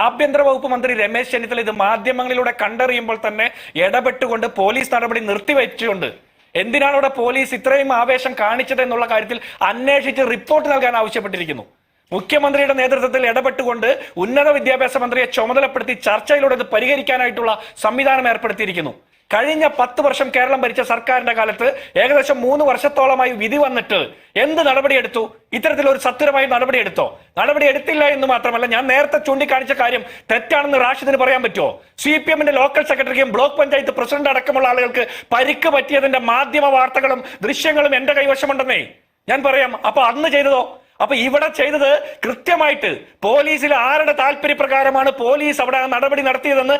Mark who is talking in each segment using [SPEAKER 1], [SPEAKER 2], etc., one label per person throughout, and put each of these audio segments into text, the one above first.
[SPEAKER 1] ആഭ്യന്തര വകുപ്പ് മന്ത്രി രമേശ് ചെന്നിത്തല ഇത് മാധ്യമങ്ങളിലൂടെ കണ്ടറിയുമ്പോൾ തന്നെ ഇടപെട്ടുകൊണ്ട് പോലീസ് നടപടി നിർത്തിവെച്ചുകൊണ്ട് എന്തിനാണ് ഇവിടെ പോലീസ് ഇത്രയും ആവേശം കാണിച്ചത് എന്നുള്ള കാര്യത്തിൽ അന്വേഷിച്ച് റിപ്പോർട്ട് നൽകാൻ ആവശ്യപ്പെട്ടിരിക്കുന്നു. മുഖ്യമന്ത്രിയുടെ നേതൃത്വത്തിൽ ഇടപെട്ടുകൊണ്ട് ഉന്നത വിദ്യാഭ്യാസ മന്ത്രിയെ ചുമതലപ്പെടുത്തി ചർച്ചയിലൂടെ ഇത് പരിഹരിക്കാനായിട്ടുള്ള സംവിധാനം ഏർപ്പെടുത്തിയിരിക്കുന്നു. കഴിഞ്ഞ 10 വർഷം കേരളം ഭരിച്ച സർക്കാരിന്റെ കാലത്ത് ഏകദേശം 3 വർഷത്തോളമായി വിധി വന്നിട്ട് എന്ത് നടപടിയെടുത്തു? ഇത്തരത്തിലൊരു സത്വരമായി നടപടിയെടുത്തോ? നടപടി എടുത്തില്ല എന്ന് മാത്രമല്ല, ഞാൻ നേരത്തെ ചൂണ്ടിക്കാണിച്ച കാര്യം തെറ്റാണെന്ന് റാഷിദിന് പറയാൻ പറ്റുമോ? CPM-ന്റെ ലോക്കൽ സെക്രട്ടറിക്കും ബ്ലോക്ക് പഞ്ചായത്ത് പ്രസിഡന്റ് അടക്കമുള്ള ആളുകൾക്ക് പരിക്ക് പറ്റിയതിന്റെ മാധ്യമ വാർത്തകളും ദൃശ്യങ്ങളും എന്റെ കൈവശമുണ്ടെന്നേ ഞാൻ പറയാം. അപ്പൊ അന്ന് ചെയ്തതോ? അപ്പൊ ഇവിടെ ചെയ്തത് കൃത്യമായിട്ട് പോലീസിൽ ആരുടെ താല്പര്യപ്രകാരമാണ് പോലീസ് അവിടെ നടപടി നടത്തിയതെന്ന്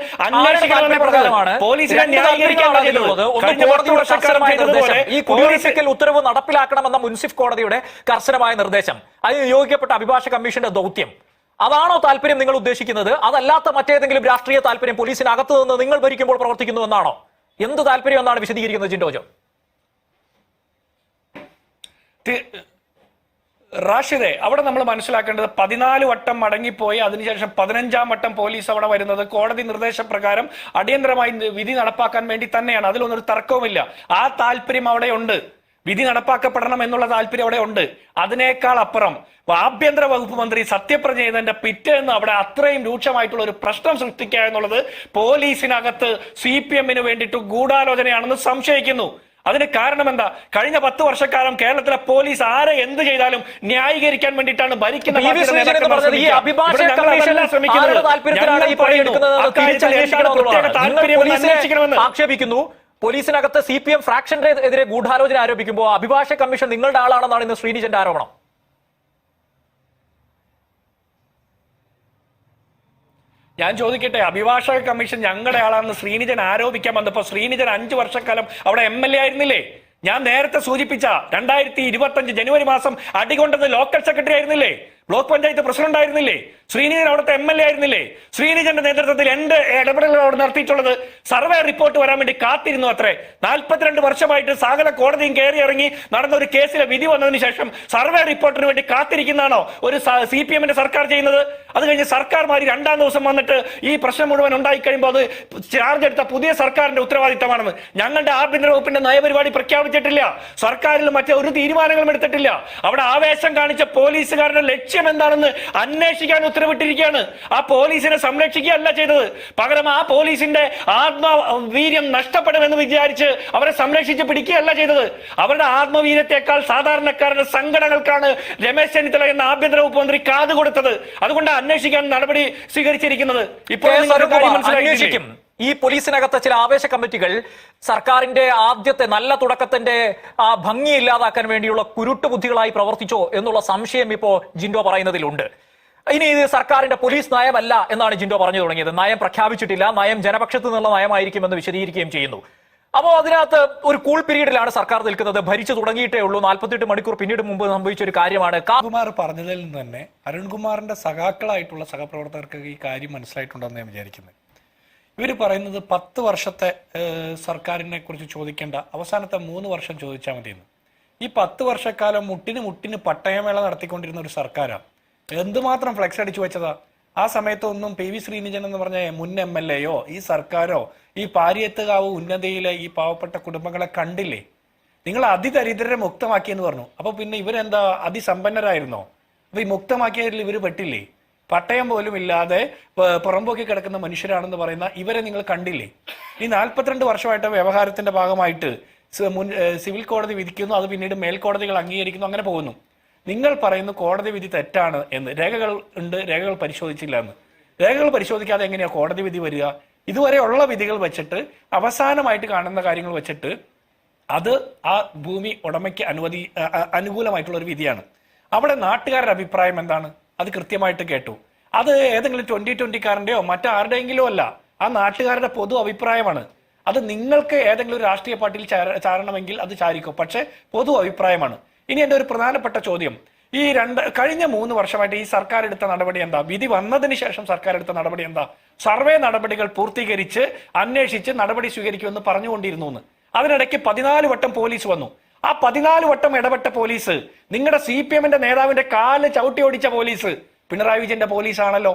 [SPEAKER 2] ഉത്തരവ് നടപ്പിലാക്കണമെന്ന മുൻസിഫ് കോടതിയുടെ കർശനമായ നിർദ്ദേശം, അതിന് നിയോഗിക്കപ്പെട്ട അഭിഭാഷക കമ്മീഷന്റെ ദൗത്യം, അതാണോ താല്പര്യം നിങ്ങൾ ഉദ്ദേശിക്കുന്നത്? അതല്ലാത്ത മറ്റേതെങ്കിലും രാഷ്ട്രീയ താല്പര്യം പോലീസിനകത്ത് നിന്ന് നിങ്ങൾ ഭരിക്കുമ്പോൾ പ്രവർത്തിക്കുന്നു എന്നാണോ? എന്ത് താല്പര്യം എന്നാണ് വിശദീകരിക്കുന്നത് ജിൻഡോ ജോൺ?
[SPEAKER 1] റാഷിദെ, അവിടെ നമ്മൾ മനസ്സിലാക്കേണ്ടത് 14 വട്ടം മടങ്ങിപ്പോയി അതിനുശേഷം 15-ാം വട്ടം പോലീസ് അവിടെ വരുന്നത് കോടതി നിർദ്ദേശപ്രകാരം അടിയന്തരമായി വിധി നടപ്പാക്കാൻ വേണ്ടി തന്നെയാണ്. അതിലൊന്നും ഒരു തർക്കവുമില്ല. ആ താല്പര്യം അവിടെ ഉണ്ട്. വിധി നടപ്പാക്കപ്പെടണം എന്നുള്ള താല്പര്യം അവിടെ ഉണ്ട്. അതിനേക്കാൾ അപ്പുറം ആഭ്യന്തര വകുപ്പ് മന്ത്രി സത്യപ്രതിജ്ഞ ചെയ്തതിന്റെ പിറ്റേന്ന് അവിടെ അത്രയും രൂക്ഷമായിട്ടുള്ള ഒരു പ്രശ്നം സൃഷ്ടിക്കുക എന്നുള്ളത് പോലീസിനകത്ത് CPM-ന് വേണ്ടിയിട്ട് ഗൂഢാലോചനയാണെന്ന് സംശയിക്കുന്നു. അതിന് കാരണം എന്താ? കഴിഞ്ഞ 10 വർഷക്കാലം കേരളത്തിലെ പോലീസ് ആരെ എന്ത് ചെയ്താലും ന്യായീകരിക്കാൻ വേണ്ടിയിട്ടാണ് ഭരിക്കുന്ന
[SPEAKER 2] ആക്ഷേപിക്കുന്നു. പോലീസിനകത്ത് CPM ഫ്രാക്ഷനെതിരെ ഗൂഢാലോചന ആരോപിക്കുമ്പോൾ അഭിഭാഷക കമ്മീഷൻ നിങ്ങളുടെ ആളാണെന്നാണ് ഇന്ന് ശ്രീനിജന്റെ ആരോപണം.
[SPEAKER 1] ഞാൻ ചോദിക്കട്ടെ, അഭിഭാഷക കമ്മീഷൻ ഞങ്ങളുടെ ആളാണെന്ന് ശ്രീനിജൻ ആരോപിക്കാൻ വന്നപ്പോ ശ്രീനിജൻ 5 വർഷക്കാലം അവിടെ MLA ആയിരുന്നില്ലേ? ഞാൻ നേരത്തെ സൂചിപ്പിച്ച 2025 ജനുവരി മാസം അടികൊണ്ടത് ലോക്കൽ സെക്രട്ടറി ആയിരുന്നില്ലേ? ബ്ലോക്ക് പഞ്ചായത്ത് പ്രസിഡന്റ് ആയിരുന്നില്ലേ? ശ്രീനിജൻ അവിടുത്തെ MLA ആയിരുന്നില്ലേ? ശ്രീനിജന്റെ നേതൃത്വത്തിൽ എന്റെ ഇടപെടലുകൾ അവിടെ നടത്തിയിട്ടുള്ളത് സർവേ റിപ്പോർട്ട് വരാൻ വേണ്ടി കാത്തിരുന്നു അത്രേ. 42 വർഷമായിട്ട് സകല കോടതിയും കയറി ഇറങ്ങി നടന്ന ഒരു കേസിലെ വിധി വന്നതിന് ശേഷം സർവേ റിപ്പോർട്ടിന് വേണ്ടി കാത്തിരിക്കുന്നതാണോ ഒരു CPM-ന്റെ സർക്കാർ ചെയ്യുന്നത്? അത് കഴിഞ്ഞ് സർക്കാർമാർ 2-ാം ദിവസം വന്നിട്ട് ഈ പ്രശ്നം മുഴുവൻ ഉണ്ടായി കഴിയുമ്പോൾ അത് ചാർജ് എടുത്ത പുതിയ സർക്കാരിന്റെ ഉത്തരവാദിത്തമാണെന്ന്. ഞങ്ങളുടെ ആഭ്യന്തര വകുപ്പിന്റെ നയപരിപാടി പ്രഖ്യാപിച്ചിട്ടില്ല. സർക്കാരിൽ മറ്റേ ഒരു തീരുമാനങ്ങളും എടുത്തിട്ടില്ല. അവിടെ ആവേശം കാണിച്ച പോലീസുകാരുടെ ലക്ഷ്യം എന്താണെന്ന് അന്വേഷിക്കാൻ ഉത്തരവിട്ടിരിക്കുകയാണ്. ആ പോലീസിനെ സംരക്ഷിക്കുകയല്ല ചെയ്തത്. പകരം ആ പോലീസിന്റെ ആത്മവീര്യം നഷ്ടപ്പെടുമെന്ന് വിചാരിച്ച് അവരെ സംരക്ഷിച്ച് പിടിക്കുകയല്ല ചെയ്തത്. അവരുടെ ആത്മവീര്യത്തെക്കാൾ സാധാരണക്കാരുടെ സംഘടനകൾക്കാണ് രമേശ് ചെന്നിത്തല എന്ന ആഭ്യന്തര വകുപ്പ് മന്ത്രി കാത് കൊടുത്തത്. അതുകൊണ്ട് അന്വേഷിക്കാൻ നടപടി സ്വീകരിച്ചിരിക്കുന്നത്. ഇപ്പോൾ
[SPEAKER 2] അന്വേഷിക്കും. ഈ പോലീസിനകത്ത് ചില ആവേശ കമ്മിറ്റികൾ സർക്കാരിന്റെ ആദ്യത്തെ നല്ല തുടക്കത്തിന്റെ ആ ഭംഗി ഇല്ലാതാക്കാൻ വേണ്ടിയുള്ള കുരുട്ട് ബുദ്ധികളായി പ്രവർത്തിച്ചോ എന്നുള്ള സംശയം ഇപ്പോ ജിൻഡോ പറയുന്നതിലുണ്ട്. ഇനി ഇത് സർക്കാരിന്റെ പോലീസ് നയമല്ല എന്നാണ് ജിൻഡോ പറഞ്ഞു തുടങ്ങിയത്. നയം പ്രഖ്യാപിച്ചിട്ടില്ല, നയം ജനപക്ഷത്തു നിന്നുള്ള നയമായിരിക്കുമെന്ന് വിശദീകരിക്കുകയും ചെയ്യുന്നു. അപ്പോൾ അതിനകത്ത് ഒരു കൂൾ പീരീഡിലാണ് സർക്കാർ നിൽക്കുന്നത്. ഭരിച്ചു തുടങ്ങിയിട്ടേ ഉള്ളൂ. 48 മണിക്കൂർ പിന്നീട് മുമ്പ് സംഭവിച്ച ഒരു കാര്യമാണ്.
[SPEAKER 1] കുമാർ പറഞ്ഞതിൽ നിന്ന് തന്നെ അരുൺകുമാറിന്റെ സഖാക്കളായിട്ടുള്ള സഹപ്രവർത്തകർക്ക് ഈ കാര്യം മനസ്സിലായിട്ടുണ്ടെന്ന് ഞാൻ വിചാരിക്കുന്നത്. ഇവർ പറയുന്നത് 10 വർഷത്തെ സർക്കാരിനെ കുറിച്ച് ചോദിക്കേണ്ട, അവസാനത്തെ 3 വർഷം ചോദിച്ചാൽ മതിയെന്ന്. ഈ 10 വർഷക്കാലം മുട്ടിന് പട്ടയമേള നടത്തിക്കൊണ്ടിരുന്ന ഒരു സർക്കാരാണ്. എന്തുമാത്രം ഫ്ലെക്സ് അടിച്ചു വെച്ചതാ? ആ സമയത്തൊന്നും PV ശ്രീനിജൻ എന്ന് പറഞ്ഞ മുൻ MLA-യോ ഈ സർക്കാരോ ഈ പാരിയത്തുകാവ് ഉന്നതിയിലെ ഈ പാവപ്പെട്ട കുടുംബങ്ങളെ കണ്ടില്ലേ? നിങ്ങൾ അതിദരിദ്രരെ മുക്തമാക്കിയെന്ന് പറഞ്ഞു. അപ്പൊ പിന്നെ ഇവരെന്താ അതിസമ്പന്നരായിരുന്നോ? അപ്പൊ ഈ മുക്തമാക്കിയതിൽ ഇവർ പെട്ടില്ലേ? പട്ടയം പോലും ഇല്ലാതെ പുറമ്പോക്കി കിടക്കുന്ന മനുഷ്യരാണെന്ന് പറയുന്ന ഇവരെ നിങ്ങൾ കണ്ടില്ലേ? ഈ 42 വർഷമായിട്ട് വ്യവഹാരത്തിന്റെ ഭാഗമായിട്ട് സിവിൽ കോടതി വിധിക്കുന്നു, അത് പിന്നീട് മേൽക്കോടതികൾ അംഗീകരിക്കുന്നു, അങ്ങനെ പോകുന്നു. നിങ്ങൾ പറയുന്നു കോടതി വിധി തെറ്റാണ് എന്ന്. രേഖകൾ ഉണ്ട്, രേഖകൾ പരിശോധിച്ചില്ല എന്ന്. രേഖകൾ പരിശോധിക്കാതെ എങ്ങനെയാ കോടതി വിധി വരിക? ഇതുവരെ ഉള്ള വിധികൾ വെച്ചിട്ട് അവസാനമായിട്ട് കാണുന്ന കാര്യങ്ങൾ വെച്ചിട്ട് അത് ആ ഭൂമി ഉടമയ്ക്ക് അനുകൂലമായിട്ടുള്ള ഒരു വിധിയാണ്. അവിടെ നാട്ടുകാരുടെ അഭിപ്രായം എന്താണ്? അത് കൃത്യമായിട്ട് കേട്ടു. അത് ഏതെങ്കിലും 2020-കാരൻ്റെയോ മറ്റാരുടെയെങ്കിലും അല്ല, ആ നാട്ടുകാരുടെ പൊതു അഭിപ്രായമാണ്. അത് നിങ്ങൾക്ക് ഏതെങ്കിലും ഒരു രാഷ്ട്രീയ പാർട്ടിയിൽ ചാരണമെങ്കിൽ അത് ചാരിക്കും, പക്ഷെ പൊതു അഭിപ്രായമാണ്. ഇനി എൻ്റെ ഒരു പ്രധാനപ്പെട്ട ചോദ്യം, ഈ കഴിഞ്ഞ 3 വർഷമായിട്ട് ഈ സർക്കാർ എടുത്ത നടപടി എന്താ? വിധി വന്നതിന് ശേഷം സർക്കാർ എടുത്ത നടപടി എന്താ? സർവേ നടപടികൾ പൂർത്തീകരിച്ച് അന്വേഷിച്ച് നടപടി സ്വീകരിക്കുമെന്ന് പറഞ്ഞുകൊണ്ടിരുന്നു എന്ന്. അതിനിടയ്ക്ക് 14 വട്ടം പോലീസ് വന്നു. ആ 14 വട്ടം ഇടപെട്ട പോലീസ്, നിങ്ങളുടെ CPM-ന്റെ നേതാവിന്റെ കാല് ചവിട്ടി ഓടിച്ച പോലീസ് പിണറായി വിജയന്റെ പോലീസാണല്ലോ.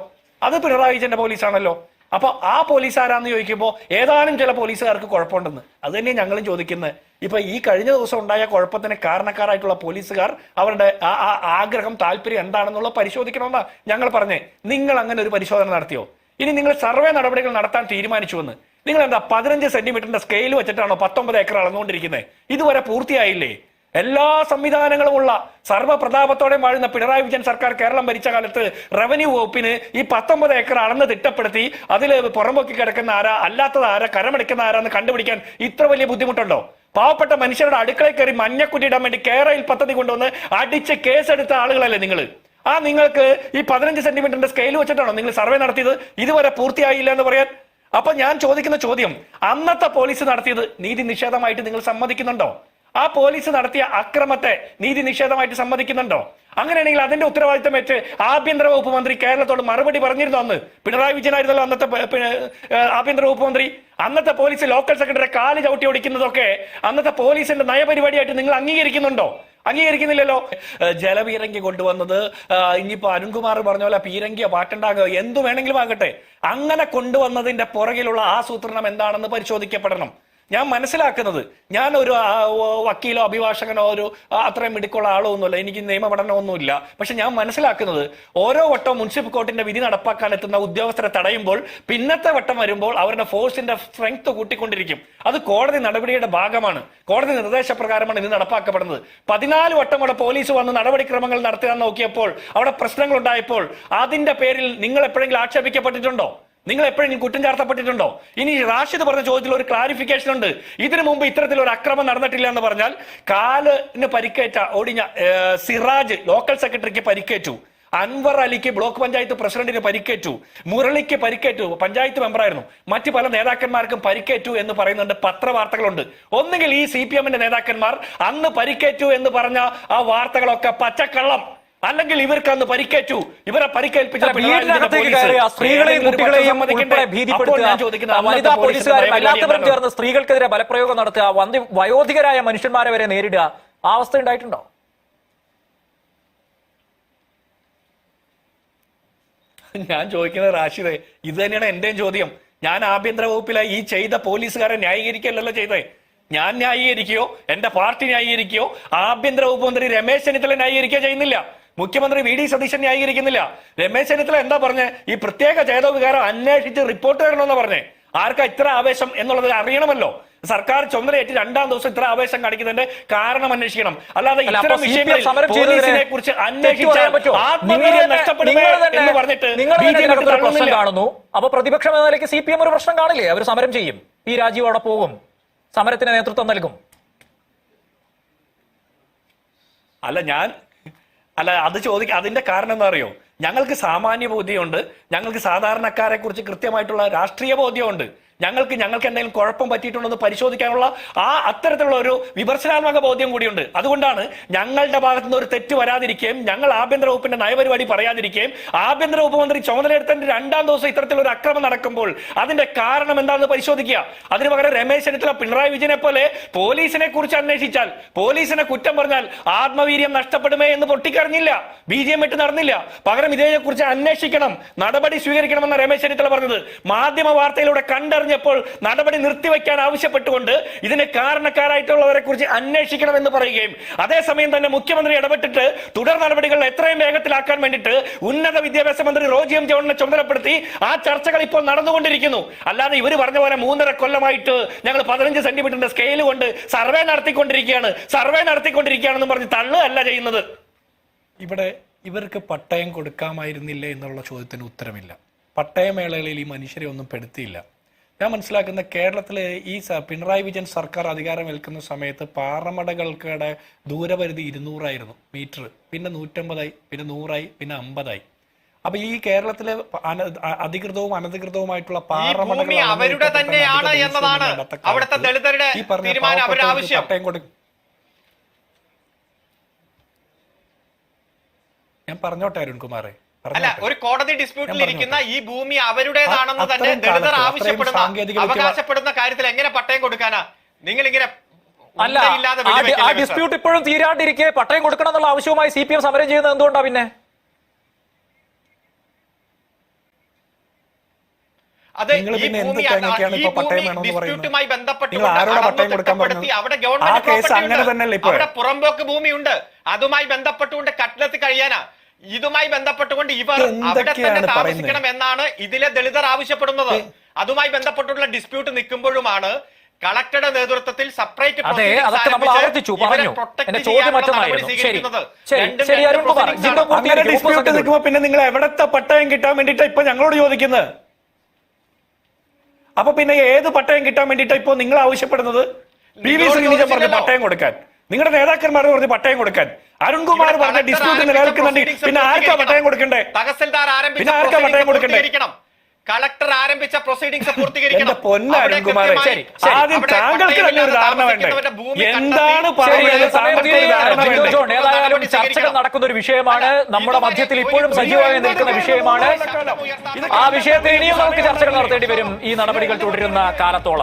[SPEAKER 1] അത് പിണറായി വിജയന്റെ പോലീസാണല്ലോ. അപ്പൊ ആ പോലീസ് ആരാന്ന് ചോദിക്കുമ്പോൾ ഏതാനും ചില പോലീസുകാർക്ക് കുഴപ്പമുണ്ടെന്ന്. അത് തന്നെയാണ് ഞങ്ങളും ചോദിക്കുന്നത്. ഇപ്പൊ ഈ കഴിഞ്ഞ ദിവസം ഉണ്ടായ കുഴപ്പത്തിന് കാരണക്കാരായിട്ടുള്ള പോലീസുകാർ അവരുടെ ആ ആഗ്രഹം താല്പര്യം എന്താണെന്നുള്ള പരിശോധിക്കണമെന്നാ ഞങ്ങൾ പറഞ്ഞേ. നിങ്ങൾ അങ്ങനെ ഒരു പരിശോധന നടത്തിയോ? ഇനി നിങ്ങൾ സർവേ നടപടികൾ നടത്താൻ തീരുമാനിച്ചുവെന്ന് നിങ്ങൾ എന്താ 15 സെന്റിമീറ്ററിന്റെ സ്കെയിൽ വെച്ചിട്ടാണോ 19 ഏക്കർ അളന്നുകൊണ്ടിരിക്കുന്നത്? ഇതുവരെ പൂർത്തിയായില്ലേ? എല്ലാ സംവിധാനങ്ങളുമുള്ള സർവ്വപ്രതാപത്തോടെ വാഴുന്ന പിണറായി വിജയൻ സർക്കാർ കേരളം ഭരിച്ച കാലത്ത് റവന്യൂ വകുപ്പിന് ഈ 19 ഏക്കർ അളന്ന് തിട്ടപ്പെടുത്തി അതിൽ പുറംപോക്കി കിടക്കുന്ന ആരാ, അല്ലാത്തത് ആരാ, കരമടിക്കുന്ന ആരാന്ന് കണ്ടുപിടിക്കാൻ ഇത്ര വലിയ ബുദ്ധിമുട്ടുണ്ടോ? പാവപ്പെട്ട മനുഷ്യരുടെ അടുക്കളയിൽ കയറി മഞ്ഞക്കുറ്റിയിടാൻ വേണ്ടി കേരയിൽ പദ്ധതി കൊണ്ടുവന്ന് അടിച്ച് കേസെടുത്ത ആളുകളല്ലേ നിങ്ങൾ? നിങ്ങൾക്ക് ഈ 15 സെന്റിമീറ്ററിന്റെ സ്കെയിൽ വെച്ചിട്ടാണോ നിങ്ങൾ സർവേ നടത്തിയത്? ഇതുവരെ പൂർത്തിയായില്ല എന്ന് പറയാൻ? അപ്പൊ ഞാൻ ചോദിക്കുന്ന ചോദ്യം, അന്നത്തെ പോലീസ് നടത്തിയത് നീതി നിഷേധമായിട്ട് നിങ്ങൾ സമ്മതിക്കുന്നുണ്ടോ? ആ പോലീസ് നടത്തിയ അക്രമത്തെ നീതി നിഷേധമായിട്ട് സമ്മതിക്കുന്നുണ്ടോ? അങ്ങനെയാണെങ്കിൽ അതിന്റെ ഉത്തരവാദിത്തം ഏറ്റ് ആഭ്യന്തര വകുപ്പ് മന്ത്രി കേരളത്തോട് മറുപടി പറഞ്ഞിരുന്നു. അന്ന് പിണറായി വിജയനായിരുന്നല്ലോ അന്നത്തെ ആഭ്യന്തര വകുപ്പ് മന്ത്രി. അന്നത്തെ പോലീസ് ലോക്കൽ സെക്രട്ടറി കാല് ചവിട്ടി ഓടിക്കുന്നതൊക്കെ അന്നത്തെ പോലീസിന്റെ നയപരിപാടിയായിട്ട് നിങ്ങൾ അംഗീകരിക്കുന്നുണ്ടോ? അംഗീകരിക്കുന്നില്ലല്ലോ. ജലപീരങ്കി കൊണ്ടുവന്നത് ഇനിയിപ്പോ അരുൺകുമാർ പറഞ്ഞ പോലെ പീരങ്കിയോ പാട്ടുണ്ടാകുക എന്തു വേണമെങ്കിലും ആകട്ടെ, അങ്ങനെ കൊണ്ടുവന്നതിന്റെ പുറകിലുള്ള ആസൂത്രണം എന്താണെന്ന് പരിശോധിക്കപ്പെടണം. ഞാൻ മനസ്സിലാക്കുന്നത്, ഞാൻ ഒരു വക്കീലോ അഭിഭാഷകനോ ഒരു അത്രയും മിടുക്കുള്ള ആളോ ഒന്നുമില്ല, എനിക്ക് നിയമപഠനമൊന്നുമില്ല. പക്ഷെ ഞാൻ മനസ്സിലാക്കുന്നത്, ഓരോ വട്ടവും മുനിസിപ്പൽ കോർട്ടിന്റെ വിധി നടപ്പാക്കാൻ എത്തുന്ന ഉദ്യോഗസ്ഥരെ തടയുമ്പോൾ പിന്നത്തെ വട്ടം വരുമ്പോൾ അവരുടെ ഫോഴ്സിന്റെ സ്ട്രെങ്ത് കൂട്ടിക്കൊണ്ടിരിക്കും. അത് കോടതി നടപടിയുടെ ഭാഗമാണ്. കോടതി നിർദ്ദേശപ്രകാരമാണ് ഇത് നടപ്പാക്കപ്പെടുന്നത്. 14 വട്ടം അവിടെ പോലീസ് വന്ന് നടപടിക്രമങ്ങൾ നടത്താൻ നോക്കിയപ്പോൾ അവിടെ പ്രശ്നങ്ങൾ ഉണ്ടായപ്പോൾ അതിന്റെ പേരിൽ നിങ്ങൾ എപ്പോഴെങ്കിലും ആക്ഷേപിക്കപ്പെട്ടിട്ടുണ്ടോ? നിങ്ങൾ എപ്പോഴെങ്കിലും കുറ്റം ചാർത്തപ്പെട്ടിട്ടുണ്ടോ? ഇനി റാഷിദ് പറഞ്ഞ ചോദ്യത്തിൽ ഒരു ക്ലാരിഫിക്കേഷൻ ഉണ്ട്. ഇതിനു മുമ്പ് ഇത്തരത്തിലൊരു അക്രമം നടന്നിട്ടില്ല എന്ന് പറഞ്ഞാൽ കാലിന് പരിക്കേറ്റ ഒടിഞ്ഞ സിറാജ് ലോക്കൽ സെക്രട്ടറിക്ക് പരിക്കേറ്റു, അൻവർ അലിക്ക് ബ്ലോക്ക് പഞ്ചായത്ത് പ്രസിഡന്റിന് പരിക്കേറ്റു, മുരളിക്ക് പരിക്കേറ്റു, പഞ്ചായത്ത് മെമ്പറായിരുന്നു, മറ്റു പല നേതാക്കന്മാർക്കും പരിക്കേറ്റു എന്ന് പറയുന്നുണ്ട്. പത്രവാർത്തകളുണ്ട്. ഒന്നുകിൽ ഈ CPM-ന്റെ നേതാക്കന്മാർ അന്ന് പരിക്കേറ്റു എന്ന് പറഞ്ഞ ആ വാർത്തകളൊക്കെ പച്ചക്കള്ളം, അല്ലെങ്കിൽ ഇവർക്ക് അന്ന് പരിക്കേറ്റു, ഇവരെ പരിക്കേൽപ്പിച്ച
[SPEAKER 2] സ്ത്രീകളെയും കുട്ടികളെയും ഉൾപ്പെടെ ഭീതിപ്പെടുത്തുക, വനിതാ പോലീസുകാരും എല്ലാത്തവരും ചേർന്ന് സ്ത്രീകൾക്കെതിരെ ബലപ്രയോഗം നടത്തുക, വയോധികരായ മനുഷ്യന്മാരെ വരെ നേരിടുക, ആ അവസ്ഥ ഉണ്ടായിട്ടുണ്ടോ?
[SPEAKER 1] ഞാൻ ചോദിക്കുന്നത് റാഷിദേ, ഇത് തന്നെയാണ് എന്റെയും ചോദ്യം. ഞാൻ ആഭ്യന്തര വകുപ്പിലെ ഈ ചെയ്ത പോലീസുകാരെ ന്യായീകരിക്കല്ലോ ചെയ്തേ. ഞാൻ ന്യായീകരിക്കുകയോ എന്റെ പാർട്ടി ന്യായീകരിക്കുകയോ ആഭ്യന്തര വകുപ്പ് മന്ത്രി രമേശ് ചെന്നിത്തല ന്യായീകരിക്കുകയോ ചെയ്യുന്നില്ല. മുഖ്യമന്ത്രി VD സതീശൻ ന്യായീകരിക്കുന്നില്ല. രമേശ് ചെന്നിത്തല എന്താ പറഞ്ഞേ? ഈ പ്രത്യേക ചേതോവികാരം അന്വേഷിച്ച് റിപ്പോർട്ട് തരണമെന്ന് പറഞ്ഞേ. ആർക്കാ ഇത്ര ആവേശം എന്നുള്ളത് അറിയണമല്ലോ. സർക്കാർ ചുമതലയേറ്റ് 2ാം ദിവസം ഇത്ര ആവേശം കാണിക്കുന്നതിന്റെ കാരണം അന്വേഷിക്കണം. അല്ലാതെ ഇത്തരം വിഷയങ്ങളിൽ പോലീസിനെ കുറിച്ച് അന്വേഷിച്ചാൽ ആത്മവീര്യം നഷ്ടപ്പെടുമേ എന്ന് പറഞ്ഞിട്ട്
[SPEAKER 2] പ്രശ്നം കാണുന്നു. അപ്പൊ പ്രതിപക്ഷം എന്ന നിലയ്ക്ക് CPM ഒരു പ്രശ്നം കാണില്ലേ? അവർ സമരം ചെയ്യും, രാജീവ് അവിടെ പോകും, സമരത്തിന് നേതൃത്വം നൽകും.
[SPEAKER 1] അത് ചോദിക്കുക. അതിന്റെ കാരണം എന്താ അറിയോ? ഞങ്ങൾക്ക് സാമാന്യ ബോധ്യമുണ്ട്, ഞങ്ങൾക്ക് സാധാരണക്കാരെ കുറിച്ച് കൃത്യമായിട്ടുള്ള രാഷ്ട്രീയ ബോധ്യമുണ്ട്. ഞങ്ങൾക്ക് എന്തെങ്കിലും കുഴപ്പം പറ്റിയിട്ടുണ്ടെന്ന് പരിശോധിക്കാനുള്ള അത്തരത്തിലുള്ള ഒരു വിമർശനാത്മക ബോധ്യം കൂടിയുണ്ട്. അതുകൊണ്ടാണ് ഞങ്ങളുടെ ഭാഗത്തു നിന്ന് ഒരു തെറ്റ് വരാതിരിക്കുകയും ഞങ്ങൾ ആഭ്യന്തര വകുപ്പിന്റെ നയപരിപാടി പറയാതിരിക്കുകയും ആഭ്യന്തര വകുപ്പ് മന്ത്രി ചുമതലയെടുത്തതിന്റെ 2ാം ദിവസം ഇത്തരത്തിലൊരു അക്രമം നടക്കുമ്പോൾ അതിന്റെ കാരണം എന്താണെന്ന് പരിശോധിക്കുക. അതിന് പകരം രമേശ് ചെന്നിത്തല പിണറായി വിജയനെ പോലെ പോലീസിനെ കുറിച്ച് അന്വേഷിച്ചാൽ, പോലീസിനെ കുറ്റം പറഞ്ഞാൽ ആത്മവീര്യം നഷ്ടപ്പെടുമേ എന്ന് പൊട്ടിക്കറിഞ്ഞില്ല, BGM ഇട്ട് നടന്നില്ല. പകരം ഇതിനെക്കുറിച്ച് അന്വേഷിക്കണം, നടപടി സ്വീകരിക്കണമെന്ന രമേശ് ചെന്നിത്തല പറഞ്ഞത്. മാധ്യമ വാർത്തയിലൂടെ കണ്ടറിഞ്ഞപ്പോൾ നടപടി നിർത്തിവെക്കാൻ ആവശ്യപ്പെട്ടുകൊണ്ട് ഇതിന് കാരണക്കാരായിട്ടുള്ളവരെ കുറിച്ച് അന്വേഷിക്കണമെന്ന് പറയുകയും അതേസമയം തന്നെ മുഖ്യമന്ത്രി ഇടപെട്ടിട്ട് തുടർ നടപടികൾ എത്രയും വേഗത്തിലാക്കാൻ വേണ്ടിയിട്ട് ഉന്നത വിദ്യാഭ്യാസ മന്ത്രി റോജി എം ജോണിനെ ചുമതലപ്പെടുത്തി ആ ചർച്ചകൾ ഇപ്പോൾ നടന്നുകൊണ്ടിരിക്കുന്നു. അല്ലാതെ ഇവർ പറഞ്ഞ പോലെ 3.5 കൊല്ലമായിട്ട് ഞങ്ങൾ 15 സെന്റിമീറ്ററിന്റെ സ്കെയിൽ കൊണ്ട് സർവേ നടത്തിക്കൊണ്ടിരിക്കുകയാണെന്ന് പറഞ്ഞ് തള്ളുകയല്ല ചെയ്യുന്നത്. ഇവിടെ ഇവർക്ക് പട്ടയം കൊടുക്കാമായിരുന്നില്ലേ എന്നുള്ള ചോദ്യത്തിന് ഉത്തരമില്ല. പട്ടയമേളകളിൽ ഈ മനുഷ്യരെ ഒന്നും പെടുത്തിയില്ല. ഞാൻ മനസ്സിലാക്കുന്ന കേരളത്തിലെ ഈ പിണറായി വിജയൻ സർക്കാർ അധികാരം ഏൽക്കുന്ന സമയത്ത് പാറമടകൾക്കടെ ദൂരപരിധി 200 മീറ്റർ, പിന്നെ 150, പിന്നെ 100, പിന്നെ 50. അപ്പൊ ഈ കേരളത്തിലെ അധികൃതവും അനധികൃതവുമായിട്ടുള്ള പാറമടകൾ
[SPEAKER 3] അവരുടെ തന്നെയാണ് എന്നതാണ് അവിടുത്തെ ദളിതരുടെ തീരുമാനം, അവരുടെ ആവശ്യം.
[SPEAKER 1] ഞാൻ പറഞ്ഞോട്ടെ അരുൺകുമാറെ,
[SPEAKER 3] അല്ല, ഒരു കോടതി ഡിസ്പ്യൂട്ടിൽ ഇരിക്കുന്ന ഈ ഭൂമി അവരുടേതാണെന്ന് തന്നെ ദളിതർ അവകാശപ്പെടുന്ന കാര്യത്തിൽ എങ്ങനെ പട്ടയം കൊടുക്കാനാ? നിങ്ങൾ ഇങ്ങനെ
[SPEAKER 2] അല്ല, ആ ഡിസ്പ്യൂട്ട് ഇപ്പോഴും തീരാണ്ടിരിക്കെ പട്ടയം കൊടുക്കണം എന്നുള്ള ആവശ്യവുമായി CPM സമരം ചെയ്യുന്നത് എന്തുകൊണ്ടാ? പിന്നെ
[SPEAKER 3] അത്
[SPEAKER 1] നിങ്ങൾ
[SPEAKER 3] ഈ
[SPEAKER 1] പിന്നെ എന്ത്
[SPEAKER 3] ഭൂമി
[SPEAKER 1] തേങ്ങയ്ക്കാണ്
[SPEAKER 3] ഈ
[SPEAKER 1] ഇപ്പൊ പട്ടയം
[SPEAKER 3] ഭൂമി
[SPEAKER 1] വേണമെന്ന് പറയുന്നത്?
[SPEAKER 3] ഡിസ്പ്യൂട്ടുമായി ബന്ധപ്പെട്ട്
[SPEAKER 1] നിങ്ങൾ ആരോടാ പട്ടയം കൊടുക്കാൻ പറഞ്ഞത്?
[SPEAKER 3] അവിടെ
[SPEAKER 1] ആ
[SPEAKER 3] ഗവൺമെന്റ്
[SPEAKER 1] കേസ്
[SPEAKER 3] പ്രോപ്പർട്ടി
[SPEAKER 1] അങ്ങനെ
[SPEAKER 3] ഉണ്ട്.
[SPEAKER 1] തന്നെയല്ലേ ഇപ്പോൾ?
[SPEAKER 3] അവിടെ പുറമ്പോക്ക് ഭൂമിയുണ്ട്. അതുമായി ബന്ധപ്പെട്ടുകൊണ്ട് കട്ട്ലത്ത് കഴിയാനാ. ഇതുമായി ബന്ധപ്പെട്ടുകൊണ്ട് ഇവർ അവിടെ തന്നെ താമസിക്കണം എന്നാണ് ഇതിലെ ദളിതർ ആവശ്യപ്പെടുന്നത്. അതുമായി ബന്ധപ്പെട്ടുള്ള ഡിസ്പ്യൂട്ട് നിൽക്കുമ്പോഴുമാണ് കളക്ടറുടെ നേതൃത്വത്തിൽ സെപ്പറേറ്റ്
[SPEAKER 2] അതെ, അതൊക്കെ നമ്മൾ ആവർത്തിച്ചു പറഞ്ഞു. എന്റെ ചോദ്യം മറ്റൊന്നായിരുന്നു. ശരി അരുൺകുമാർ, ജിൻഡോ
[SPEAKER 1] അങ്ങനെ ഡിസ്പ്യൂട്ട് നിൽക്കുമ്പോ പിന്നെ നിങ്ങൾ എവിടത്തെ പട്ടയം കിട്ടാൻ വേണ്ടിയിട്ടാ ഇപ്പൊ ഞങ്ങളോട് ചോദിക്കുന്നത്? അപ്പൊ പിന്നെ ഏത് പട്ടയം കിട്ടാൻ വേണ്ടിയിട്ടാ ഇപ്പൊ നിങ്ങൾ ആവശ്യപ്പെടുന്നത്? PV ശ്രീനിജൻ പറഞ്ഞ പട്ടയം കൊടുക്കാൻ, നിങ്ങളുടെ നേതാക്കന്മാർ പറഞ്ഞ് പട്ടയം കൊടുക്കാൻ, അരുൺകുമാർ പറഞ്ഞ ഡിസ്പ്യൂട്ട് നിലനിൽക്കുന്നുണ്ട്. പിന്നെ ആർക്കാ പട്ടയം കൊടുക്കണ്ടേ?
[SPEAKER 3] തഹസിൽദാർ
[SPEAKER 1] പിന്നെ ആർക്കാ പട്ടയം കൊടുക്കണ്ടേ?
[SPEAKER 3] കളക്ടർ ആരംഭിച്ച പ്രൊസീഡിംഗ്സ് പൂർത്തീകരിക്കണം.
[SPEAKER 1] എന്റെ പൊന്ന അരുൺകുമാർ, ആദ്യം താങ്കൾക്ക് തന്നെ ഒരു ധാരണ വേണ്ടേ? എന്താണ് പറയുന്നത്? താങ്കൾക്ക് ഒരു ധാരണ വേണ്ടേ?
[SPEAKER 2] ജോൺ, ഏതായാലും ചർച്ചകൾ നടക്കുന്ന ഒരു വിഷയമാണ്, നമ്മുടെ മധ്യത്തിൽ ഇപ്പോഴും സജീവമായി നിൽക്കുന്ന വിഷയമാണ്. ആ വിഷയത്തിൽ ഇനിയും നമുക്ക് ചർച്ചകൾ നടത്തേണ്ടി വരും ഈ നടപടികൾ തുടരുന്ന കാലത്തോളം.